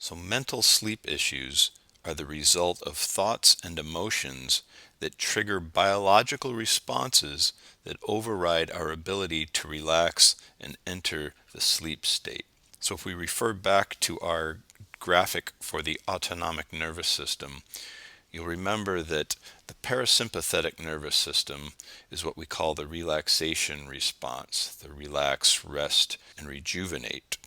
So mental sleep issues are the result of thoughts and emotions that trigger biological responses that override our ability to relax and enter the sleep state. So if we refer back to our graphic for the autonomic nervous system, you'll remember that the parasympathetic nervous system is what we call the relaxation response, the relax, rest, and rejuvenate.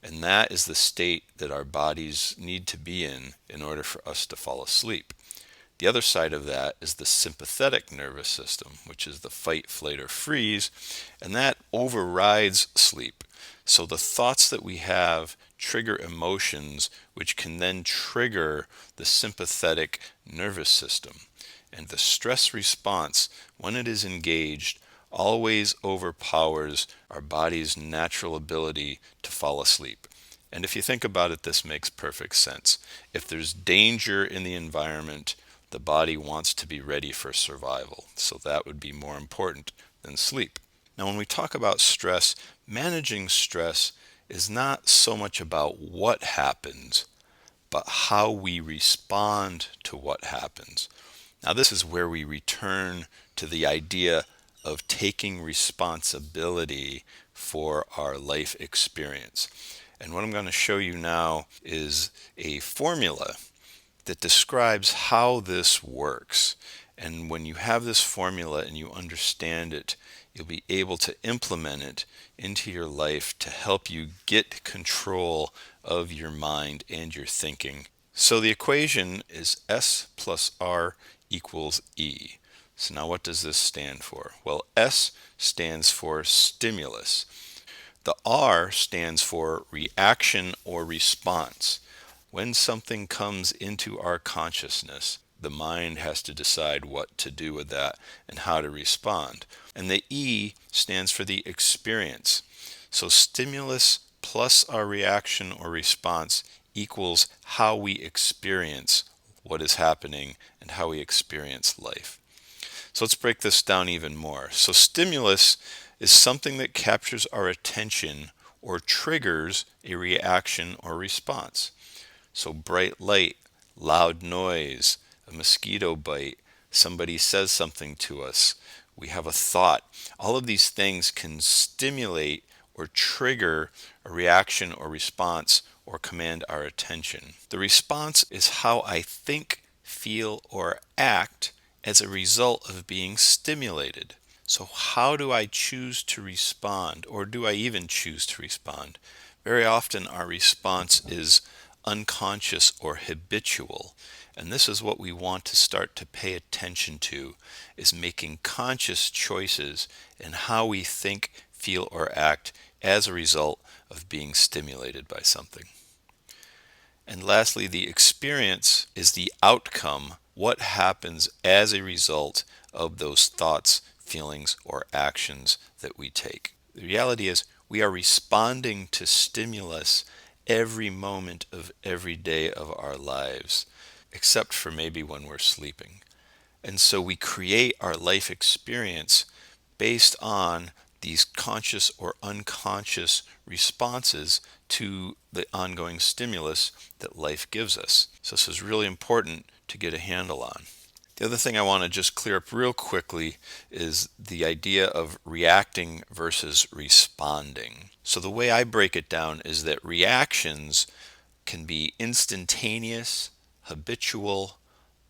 And that is the state that our bodies need to be in order for us to fall asleep. The other side of that is the sympathetic nervous system, which is the fight, flight, or freeze, and that overrides sleep. So the thoughts that we have trigger emotions, which can then trigger the sympathetic nervous system. And the stress response, when it is engaged, always overpowers our body's natural ability to fall asleep. And if you think about it, this makes perfect sense. If there's danger in the environment, the body wants to be ready for survival. So that would be more important than sleep. Now, when we talk about stress, managing stress is not so much about what happens, but how we respond to what happens. Now, this is where we return to the idea of taking responsibility for our life experience. And what I'm going to show you now is a formula that describes how this works. And when you have this formula and you understand it, you'll be able to implement it into your life to help you get control of your mind and your thinking. So the equation is S plus R equals E. So now what does this stand for? Well, S stands for stimulus. The R stands for reaction or response. When something comes into our consciousness, the mind has to decide what to do with that and how to respond. And the E stands for the experience. So stimulus plus our reaction or response equals how we experience what is happening and how we experience life. So let's break this down even more. So stimulus is something that captures our attention or triggers a reaction or response. So bright light, loud noise, a mosquito bite, somebody says something to us, we have a thought. All of these things can stimulate or trigger a reaction or response or command our attention. The response is how I think, feel, or act as a result of being stimulated. So how do I choose to respond, or do I even choose to respond? Very often our response is unconscious or habitual. And this is what we want to start to pay attention to, is making conscious choices in how we think, feel, or act as a result of being stimulated by something. And lastly, the experience is the outcome, what happens as a result of those thoughts, feelings, or actions that we take. The reality is we are responding to stimulus every moment of every day of our lives, except for maybe when we're sleeping. And so we create our life experience based on these conscious or unconscious responses to the ongoing stimulus that life gives us. So this is really important to get a handle on. The other thing I want to just clear up real quickly is the idea of reacting versus responding. So the way I break it down is that reactions can be instantaneous, habitual,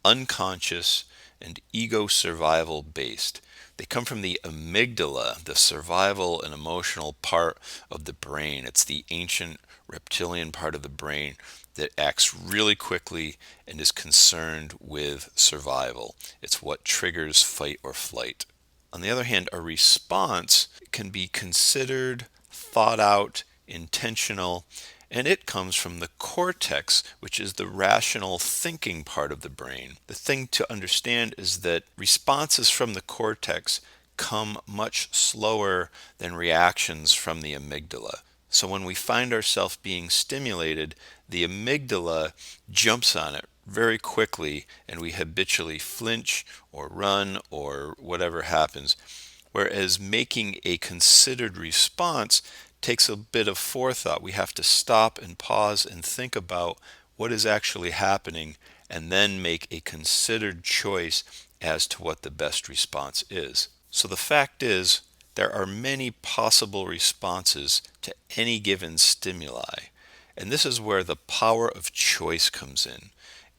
unconscious, and ego survival based. They come from the amygdala, the survival and emotional part of the brain. It's the ancient reptilian part of the brain that acts really quickly and is concerned with survival. It's what triggers fight or flight. On the other hand, a response can be considered, thought out, intentional, and it comes from the cortex, which is the rational thinking part of the brain. The thing to understand is that responses from the cortex come much slower than reactions from the amygdala. So when we find ourselves being stimulated, the amygdala jumps on it very quickly and we habitually flinch or run or whatever happens. Whereas making a considered response takes a bit of forethought. We have to stop and pause and think about what is actually happening and then make a considered choice as to what the best response is. So the fact is, there are many possible responses to any given stimuli. And this is where the power of choice comes in.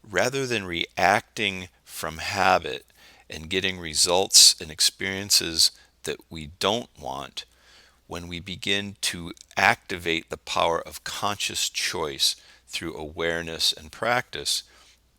Rather than reacting from habit and getting results and experiences that we don't want, when we begin to activate the power of conscious choice through awareness and practice,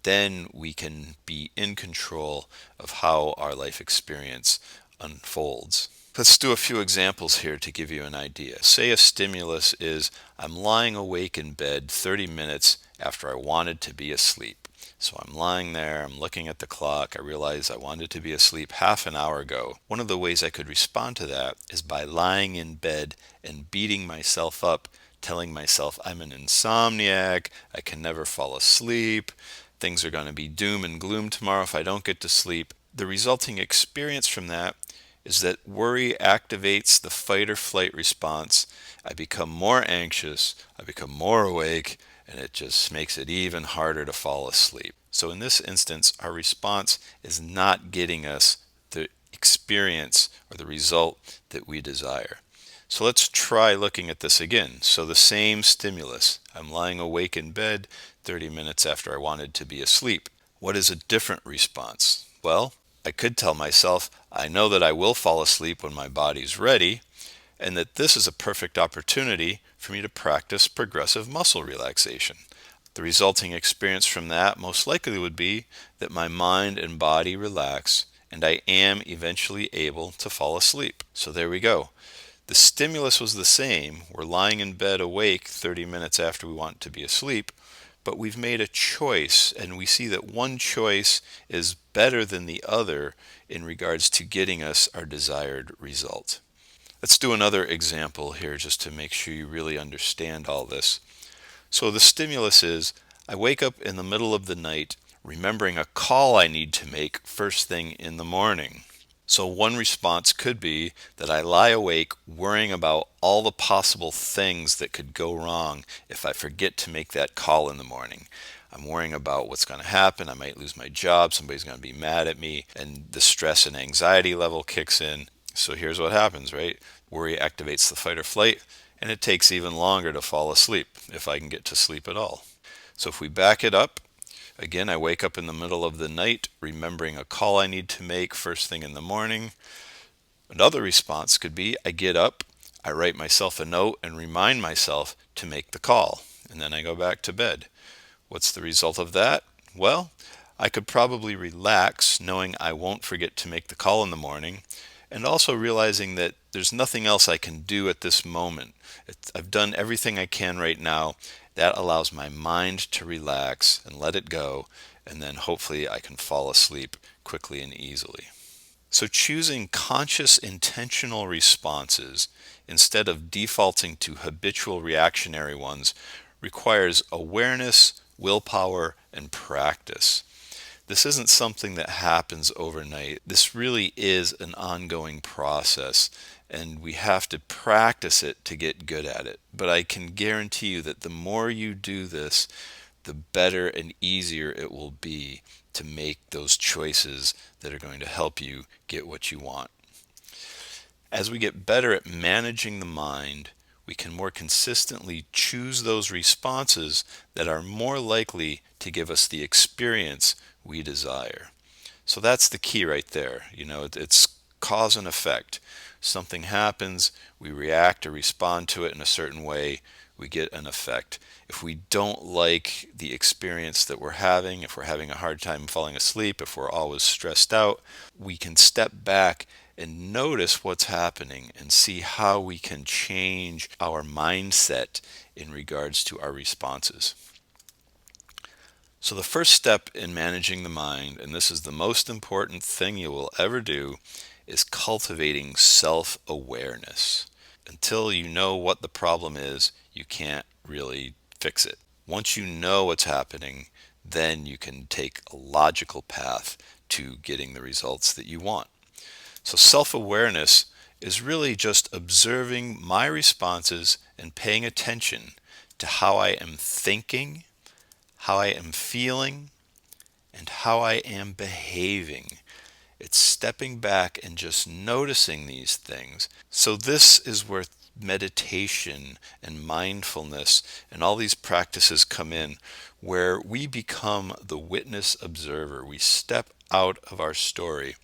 then we can be in control of how our life experience unfolds. Let's do a few examples here to give you an idea. Say a stimulus is I'm lying awake in bed 30 minutes after I wanted to be asleep. So I'm lying there, I'm looking at the clock, I realize I wanted to be asleep half an hour ago. One of the ways I could respond to that is by lying in bed and beating myself up, telling myself I'm an insomniac, I can never fall asleep, things are going to be doom and gloom tomorrow if I don't get to sleep. The resulting experience from that is that worry activates the fight or flight response. I become more anxious, I become more awake, and it just makes it even harder to fall asleep. So in this instance, our response is not getting us the experience or the result that we desire. So let's try looking at this again. So the same stimulus. I'm lying awake in bed 30 minutes after I wanted to be asleep. What is a different response? Well, I could tell myself, I know that I will fall asleep when my body's ready, and that this is a perfect opportunity for me to practice progressive muscle relaxation. The resulting experience from that most likely would be that my mind and body relax, and I am eventually able to fall asleep. So there we go. The stimulus was the same. We're lying in bed awake 30 minutes after we want to be asleep, but we've made a choice, and we see that one choice is better than the other in regards to getting us our desired result. Let's do another example here just to make sure you really understand all this. So the stimulus is, I wake up in the middle of the night remembering a call I need to make first thing in the morning. So one response could be that I lie awake worrying about all the possible things that could go wrong if I forget to make that call in the morning. I'm worrying about what's going to happen. I might lose my job. Somebody's going to be mad at me. And the stress and anxiety level kicks in. So here's what happens, right? Worry activates the fight or flight, and it takes even longer to fall asleep, if I can get to sleep at all. So if we back it up, again, I wake up in the middle of the night remembering a call I need to make first thing in the morning. Another response could be I get up, I write myself a note and remind myself to make the call, and then I go back to bed. What's the result of that? Well, I could probably relax knowing I won't forget to make the call in the morning, and also realizing that there's nothing else I can do at this moment. I've done everything I can right now. That allows my mind to relax and let it go, and then hopefully I can fall asleep quickly and easily. So choosing conscious intentional responses instead of defaulting to habitual reactionary ones requires awareness, willpower, and practice. This isn't something that happens overnight. This really is an ongoing process, and we have to practice it to get good at it. But I can guarantee you that the more you do this, the better and easier it will be to make those choices that are going to help you get what you want. As we get better at managing the mind, we can more consistently choose those responses that are more likely to give us the experience we desire. So that's the key right there. It's cause and effect. Something happens, we react or respond to it in a certain way, we get an effect. If we don't like the experience that we're having, if we're having a hard time falling asleep, if we're always stressed out, we can step back and notice what's happening and see how we can change our mindset in regards to our responses. So the first step in managing the mind, and this is the most important thing you will ever do, is cultivating self-awareness. Until you know what the problem is, you can't really fix it. Once you know what's happening, then you can take a logical path to getting the results that you want. So self-awareness is really just observing my responses and paying attention to how I am thinking, how I am feeling, and how I am behaving. It's stepping back and just noticing these things. So this is where meditation and mindfulness and all these practices come in, where we become the witness observer. We step out of our story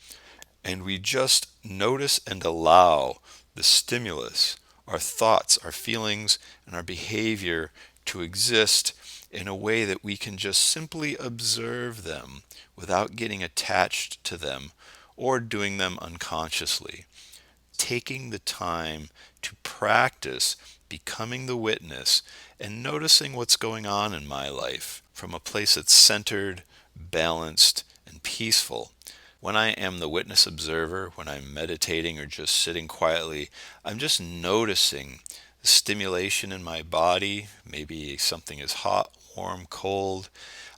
and we just notice and allow the stimulus, our thoughts, our feelings, and our behavior to exist in a way that we can just simply observe them without getting attached to them or doing them unconsciously. Taking the time to practice becoming the witness and noticing what's going on in my life from a place that's centered, balanced, and peaceful. When I am the witness observer, when I'm meditating or just sitting quietly, I'm just noticing the stimulation in my body. Maybe something is hot, warm, cold.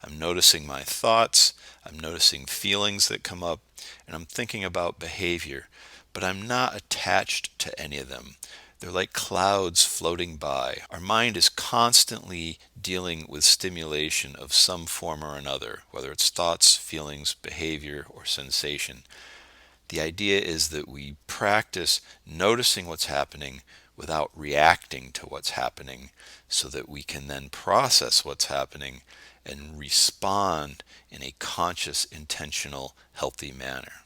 I'm noticing my thoughts. I'm noticing feelings that come up, and I'm thinking about behavior, but I'm not attached to any of them. They're like clouds floating by. Our mind is constantly dealing with stimulation of some form or another, whether it's thoughts, feelings, behavior, or sensation. The idea is that we practice noticing what's happening without reacting to what's happening, so that we can then process what's happening and respond in a conscious, intentional, healthy manner.